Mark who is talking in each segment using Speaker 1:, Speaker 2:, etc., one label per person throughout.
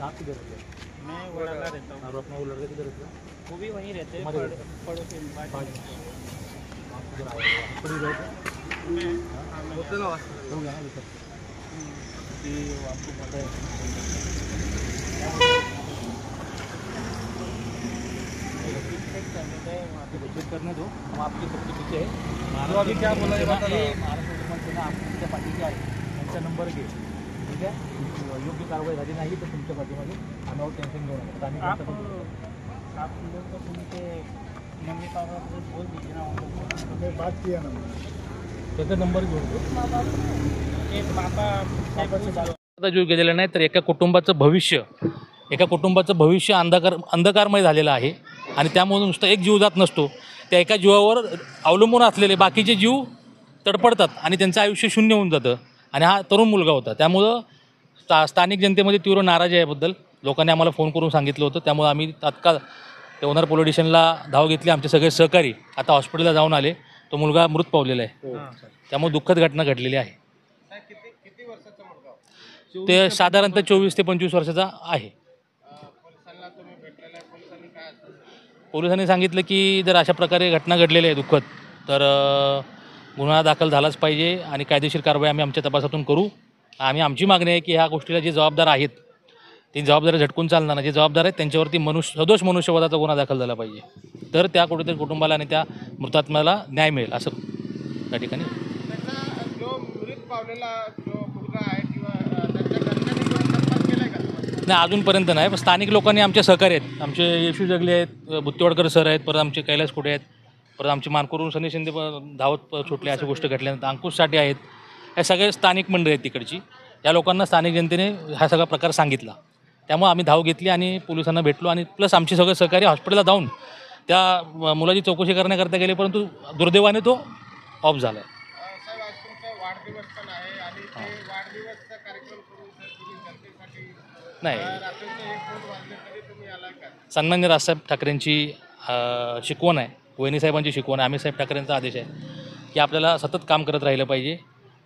Speaker 1: आप किधर रहते हैं?
Speaker 2: मैं उड़ाला रहता हूँ।
Speaker 1: और अपना वो लड़के किधर रहते हैं?
Speaker 2: वो भी वहीं रहते हैं, पड़ोसी में बाजू में।
Speaker 1: आप किधर आए हो? पड़ी रहे थे?
Speaker 2: मैं हाँ मैं
Speaker 1: होते ना हो गया ना अभी तक कि आपको पता है वहाँ पे चेक करने दो, हम आपके सबके पीछे है। तो अभी क्या बोला ये बता महाराष्ट्र गवर्नमेंट ना आपल्या पाठीचे आहे, त्यांचा नंबर घे, ठीक आहे? योग्य कारवाई झाली नाही तर तुमच्या पाठीमध्ये आम्ही टेन्शन घेऊ नका। आम्ही
Speaker 2: आप लोग तो उनके मम्मी पापा को बोल दीजिए ना, उनको
Speaker 1: बात किया ना, त्याचा नंबर घेऊन दो।
Speaker 2: एक पापा
Speaker 3: जीव गेलेला नाही तर एका कुटुंबाचं भविष्य अंधकारमय झालेलं आहे आणि त्यामुळे नुसतं एक जीव जात नसतो, त्या एका जीवावर अवलंबून असलेले बाकीचे जीव तडपडतात आणि त्यांचं आयुष्य शून्य होऊन जातं। आणि हा तरुण मुलगा होता, त्यामुळं स्थानिक जनतेमध्ये तीव्र नाराजी आहे। लोकांनी आम्हाला फोन करून सांगितलं होतं, त्यामुळे आम्ही तात्काळ तेवणार पोलीस स्टेशनला धाव घेतली। आमचे सगळे सहकारी आता हॉस्पिटलला जाऊन आले, तो मुलगा मृत पावलेला आहे, त्यामुळे दुःखद घटना घडलेली आहे। ते साधारणतः 24 ते 25 वर्षाचा आहे। पोलिसांनी सांगितलं की जर अशा प्रकारे घटना घडलेली आहे दुःखद, तर गुन्हा दाखल झालाच पाहिजे आणि कायदेशीर कारवाई आम्ही आमच्या तपासातून करू। आमची मागणी आहे की ह्या गोष्टीला जे जबाबदार आहेत ती जबाबदारी झटकून चालणार नाही, जे जबाबदार आहेत त्यांच्यावरती सदोष मनुष्यवधाचा गुन्हा दाखल झाला पाहिजे, तर त्या कुठेतरी कुटुंबाला आणि त्या मृतात्म्याला न्याय मिळेल असं त्या ठिकाणी।
Speaker 4: जो मृत पावलेला जो मुलगा आहे किंवा त्यांच्या घरच्यांनी तपास केलाय का?
Speaker 3: नाही अजूनपर्यंत नाही, पण स्थानिक लोकांनी आमचे सहकारी आहेत, आमचे येशू जगले आहेत, बुत्तेवाडकर सर आहेत, परत आमचे कैलास कुठे आहेत, परत आमचे मानकरून सनी शिंदे धावत सुटले, अशा गोष्टी घडल्यानंतर अंकुश साठे आहेत, हे सगळे स्थानिक मंडळी आहेत तिकडची। या लोकांना स्थानिक जनतेने हा सगळा प्रकार सांगितला, त्यामुळे आम्ही धाव घेतली आणि पोलिसांना भेटलो आणि प्लस आमचे सगळे सहकारी हॉस्पिटलला जाऊन त्या मुलाची चौकशी करण्याकरता गेले, परंतु दुर्दैवाने तो ऑफ झाला आहे।
Speaker 4: साहेब आज तुमचा वाढदिवस पण आहे आणि ते वाढदिवसचा कार्यक्रम करून तुम्ही जनतेसाठी
Speaker 3: नाही,
Speaker 4: रात्रीचे 1-2 वाजले तरी तुम्ही आलाय का?
Speaker 3: सन्माननीय राजसाहेब ठाकरेंची शिकवण आहे, वहिनीसाहेबांची शिकवण आहे, आम्ही साहेब ठाकरेंचा आदेश आहे की आपल्याला सतत काम करत राहिलं पाहिजे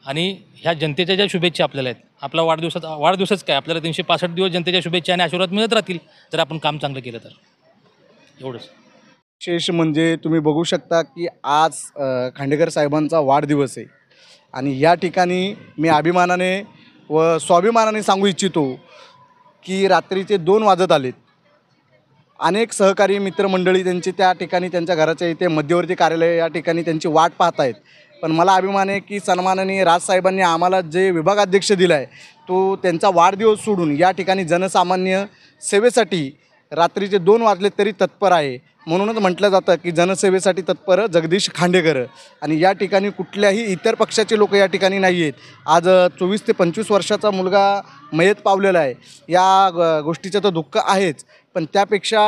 Speaker 3: आणि ह्या जनतेच्या ज्या शुभेच्छा आपल्याला आहेत, आपला वाढदिवसच काय, आपल्याला 365 दिवस जनतेच्या शुभेच्छा आणि आशीर्वाद मिळत राहतील जर आपण काम चांगलं केलं तर, एवढंच।
Speaker 5: विशेष म्हणजे तुम्ही बघू शकता की आज खांडेकर साहेबांचा वाढदिवस आहे आणि या ठिकाणी मी अभिमानाने व स्वाभिमानाने सांगू इच्छितो की रात्रीचे 2 वाजत आलेत। अनेक सहकारी मित्रमंडळी त्यांची त्या ठिकाणी त्यांच्या घराच्या इथे मध्यवर्ती कार्यालय या ठिकाणी त्यांची वाट पाहत आहेत, पण मला अभिमान आहे की सन्माननीय राजसाहेबांनी आम्हाला जे विभागाध्यक्ष दिला आहे तो त्यांचा वाढदिवस सोडून या ठिकाणी जनसामान्य सेवेसाठी रात्रीचे 2 वाजले तरी तत्पर आहे। म्हणूनच म्हटलं जातं की जनसेवेसाठी तत्पर जगदीश खांडेकर, आणि या ठिकाणी कुठल्याही इतर पक्षाचे लोक या ठिकाणी नाही आहेत। आज 24 ते 25 वर्षाचा मुलगा मयत पावलेला आहे, या गोष्टीचं तर दुःख आहेच, पण त्यापेक्षा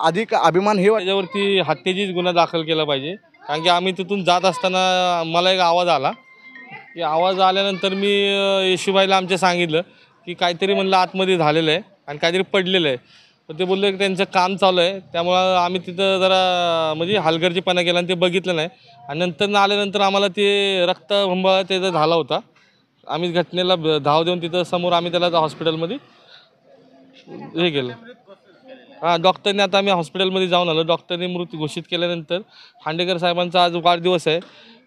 Speaker 5: अधिक अभिमान हे
Speaker 6: त्याच्यावरती हत्येचीच गुन्हा दाखल केला पाहिजे। कारण की आम्ही तिथून जात असताना मला एक आवाज आला, की आवाज आल्यानंतर मी येशूबाईला आमच्या सांगितलं की काहीतरी म्हणलं आतमध्ये झालेलं आहे आणि काहीतरी पडलेलं आहे, तर ते बोलले की त्यांचं काम चालू आहे, त्यामुळं आम्ही तिथं जरा म्हणजे हलगर्जीपणा केला आणि ते बघितलं नाही, आणि नंतर आल्यानंतर आम्हाला ते रक्तबंबाळ त्याचा झाला होता। आम्ही घटनेला धाव देऊन तिथं समोर आम्ही त्याला हॉस्पिटलमध्ये हे केलं। हां, डॉक्टरने आता आम्ही हॉस्पिटलमध्ये जाऊन आलो, डॉक्टरने मृत घोषित केल्यानंतर खांडेकर साहेबांचा आज वाढदिवस आहे,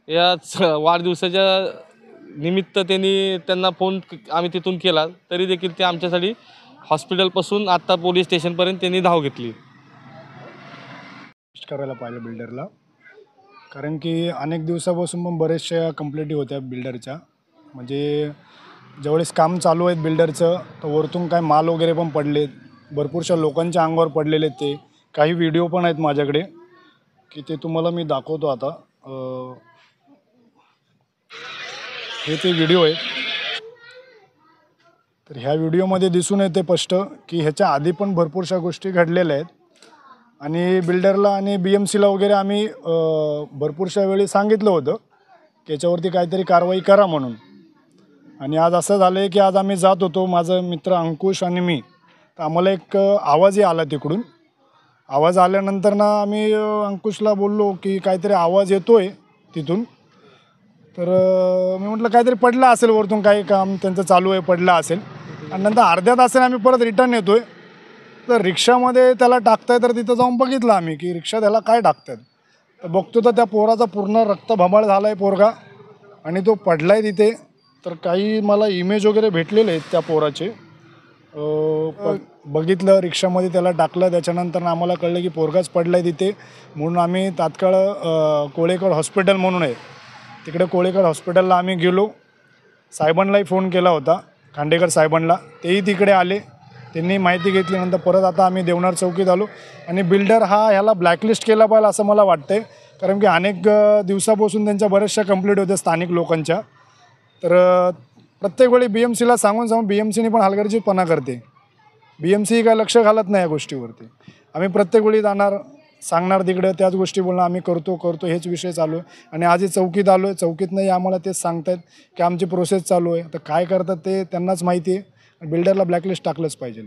Speaker 6: याच वाढदिवसाच्या निमित्त त्यांना फोन आम्ही तिथून केला, तरी देखील ते आमच्यासाठी हॉस्पिटलपासून आत्ता पोलीस स्टेशनपर्यंत त्यांनी धाव घेतली।
Speaker 7: करायला पाहिजे बिल्डरला, कारण की अनेक दिवसापासून पण बरेचशा कंप्लेंटी होत्या बिल्डरच्या, म्हणजे ज्यावेळेस काम चालू आहेत बिल्डरचं तर वरतून काय माल वगैरे पण पडलेत, भरपूरशा लोकांच्या अंगावर पडलेले ते काही व्हिडिओ पण आहेत माझ्याकडे की ते तुम्हाला मी दाखवतो आता। हे ते व्हिडिओ आहेत, तर ह्या व्हिडिओमध्ये दिसून येते स्पष्ट की ह्याच्या आधी पण भरपूरशा गोष्टी घडलेल्या आहेत आणि बिल्डरला आणि BMCला वगैरे आम्ही भरपूरशा वेळी सांगितलं होतं की याच्यावरती काहीतरी कारवाई करा म्हणून। आणि आज असं झालं आहे की आज आम्ही जात होतो, माझा मित्र अंकुश आणि मी, तर आम्हाला एक आवाजही आला तिकडून। आवाज आल्यानंतर ना आम्ही अंकुशला बोललो की काहीतरी आवाज येतो आहे तिथून, तर मी म्हटलं काहीतरी पडलं असेल वरतून, काही काम त्यांचं चालू आहे, पडलं असेल। आणि नंतर अर्ध्या तासाने आम्ही परत रिटर्न येतो आहे. तर रिक्षामध्ये त्याला टाकताय तर तिथं जाऊन बघितलं आम्ही की रिक्षा त्याला काय टाकतात. तर बघतो तर त्या पोराचा पूर्ण रक्तभमळ झाला आहे पोरगा आणि तो पडला आहे तिथे. तर काही मला इमेज वगैरे भेटलेले आहेत त्या पोराचे. बघितलं रिक्षामध्ये त्याला टाकलं. त्याच्यानंतर आम्हाला कळलं की पोरगाच पडला आहे तिथे. म्हणून आम्ही तात्काळ कोळेकर हॉस्पिटल म्हणून आहे तिकडे कोळेकर हॉस्पिटलला आम्ही गेलो. साहेबांनाही फोन केला होता, खांडेकर साहेबांना. तेही तिकडे आले, त्यांनी माहिती घेतल्यानंतर परत आता आम्ही देवनार चौकीत आलो. आणि बिल्डर हा ह्याला ब्लॅकलिस्ट केला पाहिजे असं मला वाटतं. कारण की अनेक दिवसापासून त्यांच्या बऱ्याचशा कंप्लेंट होत्या स्थानिक लोकांच्या. तर प्रत्येक वेळी BMCला सांगून BMCने पण हलगर्जीपणा करते. BMC काय लक्ष घालत नाही या गोष्टीवरती. आम्ही प्रत्येक वेळी जाणार, सांगणार तिकडे, त्याच गोष्टी बोलणार आम्ही करतो हेच विषय चालू आहे. आणि आजही चौकीत आलो आहे. चौकीतनंही आम्हाला तेच सांगतायत की आमची प्रोसेस चालू आहे. तर काय करतात ते त्यांनाच माहिती आहे. बिल्डरला ब्लॅकलिस्ट टाकलंच पाहिजे.